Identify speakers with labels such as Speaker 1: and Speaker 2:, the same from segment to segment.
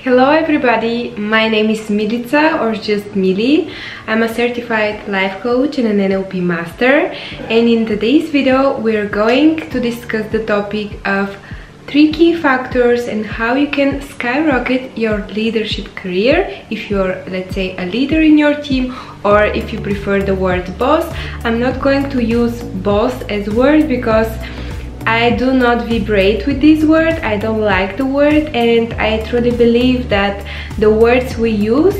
Speaker 1: Hello everybody, my name is Militsa or just Millie. I'm a certified life coach and an NLP master, and in today's video we're going to discuss the topic of 3 key factors and how you can skyrocket your leadership career if you're, let's say, a leader in your team, or if you prefer the word boss. I'm not going to use boss as word because I do not vibrate with this word. I don't like the word, and I truly believe that the words we use,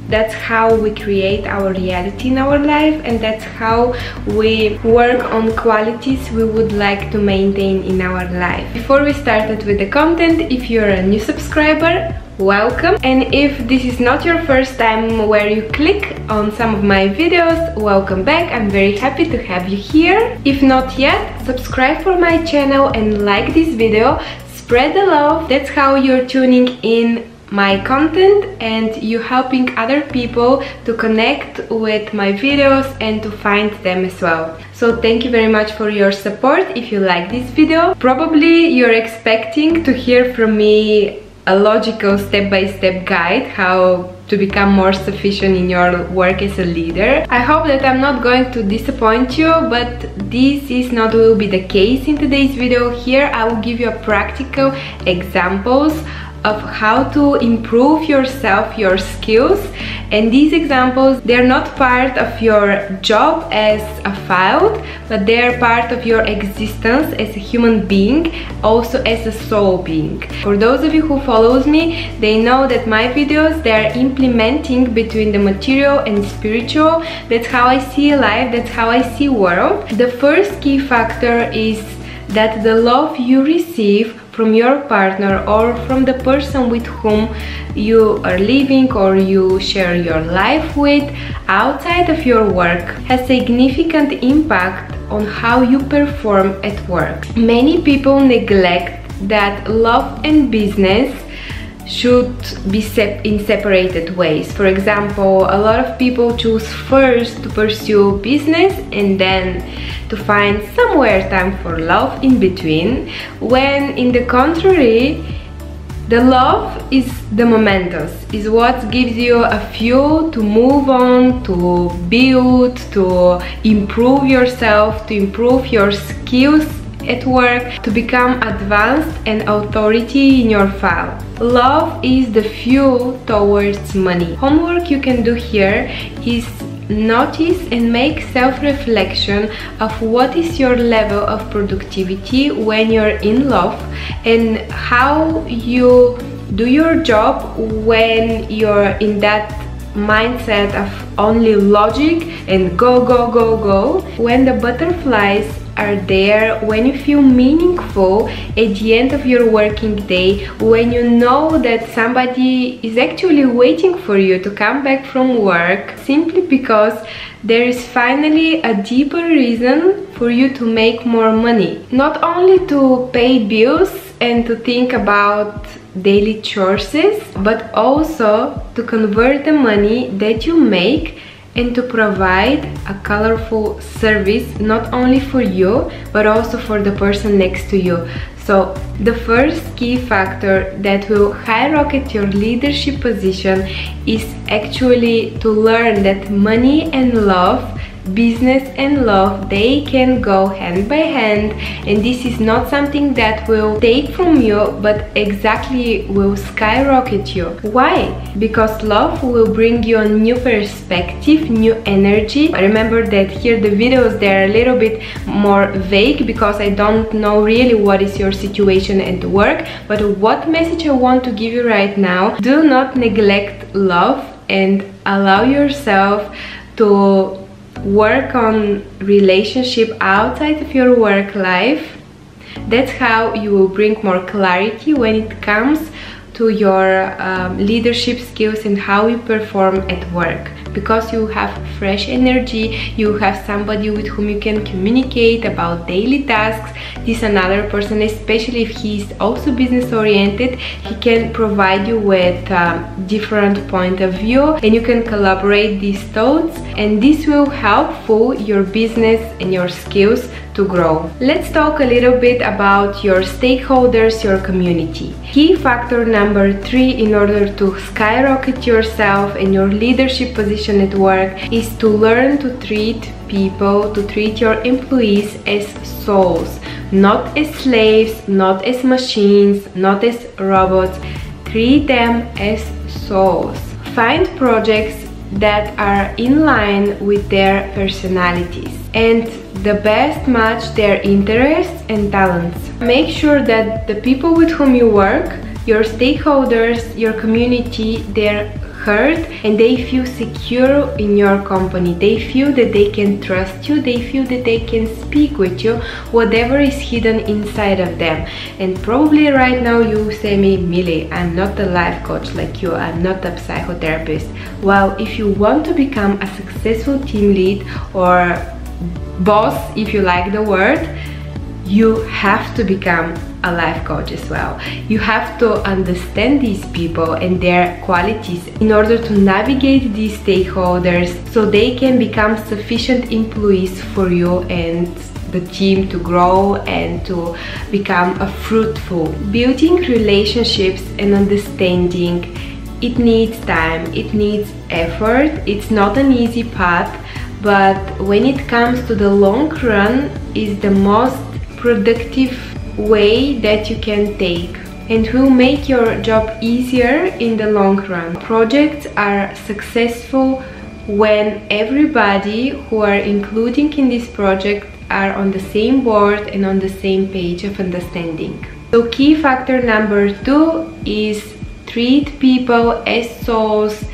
Speaker 1: that's how we create our reality in our life, and that's how we work on qualities we would like to maintain in our life. Before we started with the content, if you're a new subscriber, welcome, and if this is not your first time where you click on some of my videos, welcome back. I'm very happy to have you here. If not yet, subscribe for my channel and like this video. Spread the love. That's how you're tuning in my content and you helping other people to connect with my videos and to find them as well. So thank you very much for your support. If you like this video, probably you're expecting to hear from me a logical step-by-step guide how to become more sufficient in your work as a leader. I hope that I'm not going to disappoint you, but this is not will be the case in today's video. Here I will give you practical examples of how to improve yourself, your skills, and these examples, they're not part of your job as a field, but they're part of your existence as a human being, also as a soul being. For those of you who follows me, they know that my videos, they're implementing between the material and spiritual. That's how I see life, that's how I see world. The first key factor is that the love you receive from your partner or from the person with whom you are living or you share your life with outside of your work has significant impact on how you perform at work. Many people neglect that love and business should be in separated ways. For example, a lot of people choose first to pursue business and then to find somewhere time for love in between, when in the contrary, the love is the momentous, is what gives you a fuel to move on, to build, to improve yourself, to improve your skills at work, to become advanced and authority in your field. Love is the fuel towards money. Homework you can do here is notice and make self-reflection of what is your level of productivity when you're in love, and how you do your job when you're in that mindset of only logic and go, go, go, go. When the butterflies are there, when you feel meaningful at the end of your working day, when you know that somebody is actually waiting for you to come back from work simply because there is finally a deeper reason for you to make more money. Not only to pay bills and to think about daily chores, but also to convert the money that you make and to provide a colorful service, not only for you, but also for the person next to you. So the first key factor that will skyrocket your leadership position is actually to learn that money and love, business and love, they can go hand by hand, and this is not something that will take from you, but exactly will skyrocket you. Why? Because love will bring you a new perspective, new energy. Remember that here the videos, they're a little bit more vague because I don't know really what is your situation at work, but what message I want to give you right now: do not neglect love and allow yourself to work on relationship outside of your work life. That's how you will bring more clarity when it comes to your leadership skills and how you perform at work, because you have fresh energy, you have somebody with whom you can communicate about daily tasks. This another person, especially if he's also business oriented, he can provide you with different point of view, and you can collaborate these thoughts, and this will help your business and your skills to grow. Let's talk a little bit about your stakeholders, your community. Key factor number number 3 in order to skyrocket yourself and your leadership position at work is to learn to treat people, to treat your employees as souls, not as slaves, not as machines, not as robots. Treat them as souls. Find projects that are in line with their personalities and the best match their interests and talents. Make sure that the people with whom you work, your stakeholders, your community, they're heard and they feel secure in your company. They feel that they can trust you, they feel that they can speak with you, whatever is hidden inside of them. And probably right now you say me, Millie, I'm not a life coach like you, I'm not a psychotherapist. Well, if you want to become a successful team lead or boss, if you like the word, you have to become a life coach as well. You have to understand these people and their qualities in order to navigate these stakeholders so they can become sufficient employees for you and the team to grow and to become a fruitful. Building relationships and understanding, it needs time, it needs effort, it's not an easy path, but when it comes to the long run, is the most productive way that you can take and will make your job easier in the long run. Projects are successful when everybody who are including in this project are on the same board and on the same page of understanding. So key factor number 2 is treat people as souls,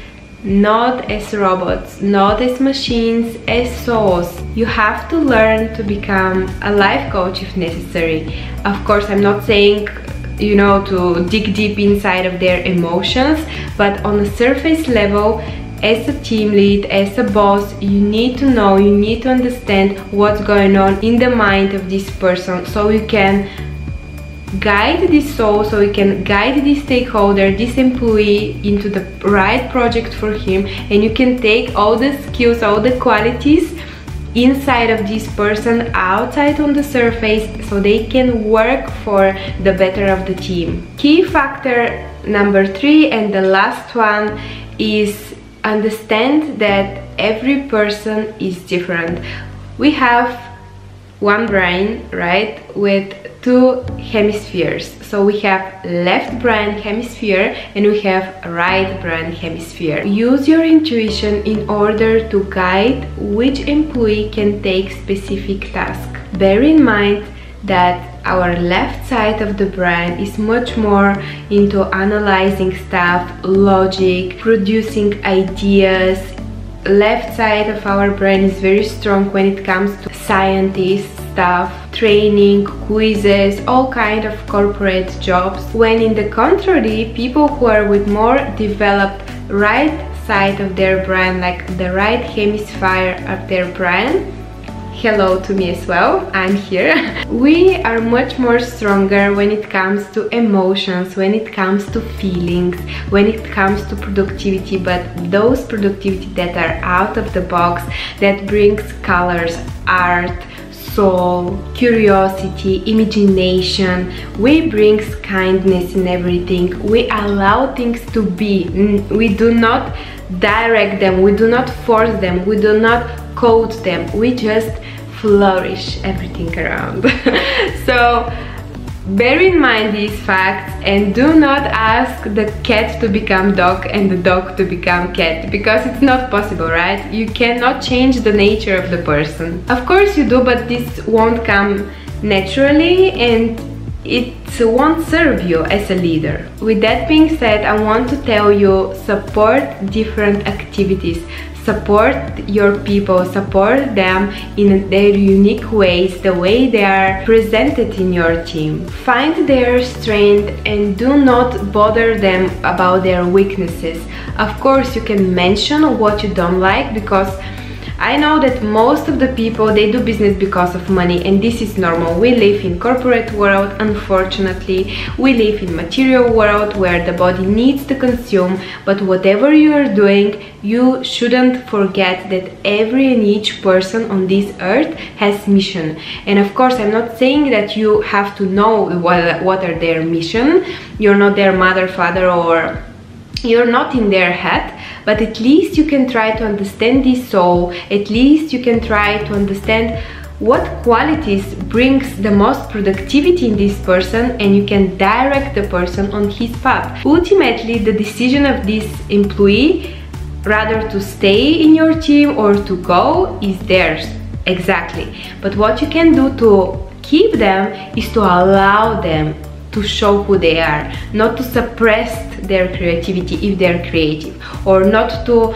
Speaker 1: not as robots, not as machines, as souls. You have to learn to become a life coach if necessary. Of course, I'm not saying, you know, to dig deep inside of their emotions, but on a surface level, as a team lead, as a boss, you need to know, you need to understand what's going on in the mind of this person so you can guide this soul, so you can guide this stakeholder, this employee into the right project for him, and you can take all the skills, all the qualities inside of this person outside on the surface so they can work for the better of the team. Key factor number 3 and the last one is understand that every person is different. We have one brain, right, with 2 hemispheres. So we have left brain hemisphere and we have right brain hemisphere. Use your intuition in order to guide which employee can take specific task. Bear in mind that our left side of the brain is much more into analyzing stuff, logic, producing ideas. Left side of our brain is very strong when it comes to scientists, stuff, training, quizzes, all kind of corporate jobs. When in the contrary, people who are with more developed right side of their brain, like the right hemisphere of their brain, hello to me as well, I'm here. We are much more stronger when it comes to emotions, when it comes to feelings, when it comes to productivity, but those productivity that are out of the box, that brings colors, art, soul, curiosity, imagination. We bring kindness in everything. We allow things to be. We do not direct them, we do not force them, we do not code them, we just flourish everything around. So bear in mind these facts and do not ask the cat to become dog and the dog to become cat, because it's not possible, right? You cannot change the nature of the person. Of course you do, but this won't come naturally and it won't serve you as a leader. With that being said, I want to tell you, support different activities. Support your people, support them in their unique ways, the way they are presented in your team. Find their strength and do not bother them about their weaknesses. Of course, you can mention what you don't like, because I know that most of the people, they do business because of money, and this is normal. We live in corporate world, unfortunately. We live in material world where the body needs to consume, but whatever you are doing, you shouldn't forget that every and each person on this earth has mission. And of course, I'm not saying that you have to know what are their mission. You're not their mother, father, or you're not in their head, but at least you can try to understand this soul. At least you can try to understand what qualities brings the most productivity in this person, and you can direct the person on his path. Ultimately, the decision of this employee, rather to stay in your team or to go, is theirs. Exactly. But what you can do to keep them is to allow them to show who they are, not to suppress their creativity if they're creative, or not to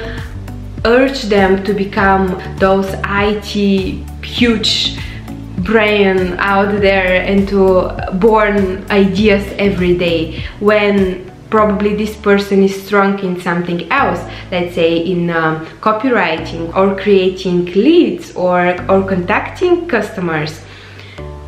Speaker 1: urge them to become those IT huge brain out there and to born ideas every day, when probably this person is strong in something else, let's say in copywriting or creating leads or contacting customers.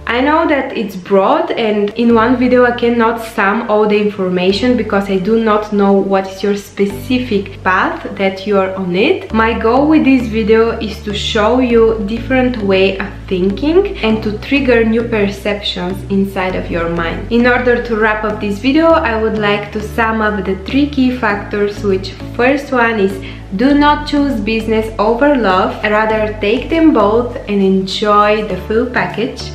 Speaker 1: I know that it's broad, and in one video I cannot sum all the information because I do not know what is your specific path that you are on it. My goal with this video is to show you different way of thinking and to trigger new perceptions inside of your mind. In order to wrap up this video, I would like to sum up the 3 key factors, which first one is do not choose business over love, rather take them both and enjoy the full package.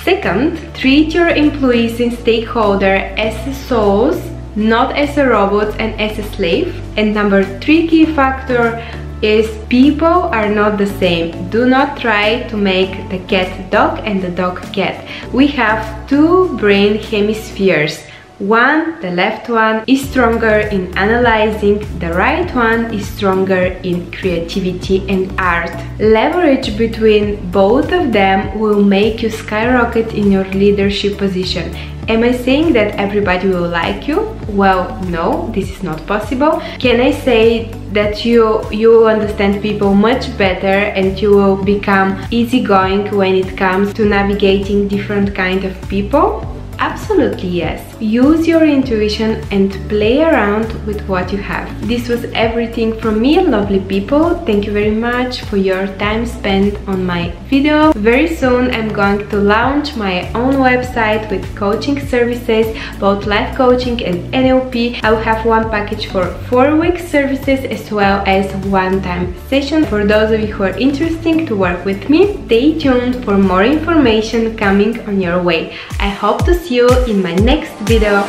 Speaker 1: Second, treat your employees and stakeholders as souls, not as a robot and as a slave. And number 3 key factor is people are not the same. Do not try to make the cat dog and the dog cat. We have 2 brain hemispheres. One, the left one, is stronger in analyzing, the right one is stronger in creativity and art. Leverage between both of them will make you skyrocket in your leadership position. Am I saying that everybody will like you? Well, no, this is not possible. Can I say that you will understand people much better and you will become easygoing when it comes to navigating different kind of people? Absolutely yes. Use your intuition and play around with what you have. This was everything from me, lovely people. Thank you very much for your time spent on my video. Very soon I'm going to launch my own website with coaching services, both life coaching and NLP. I will have one package for 4-week services as well as one-time session for those of you who are interested to work with me. Stay tuned for more information coming on your way. I hope to see you in my next video.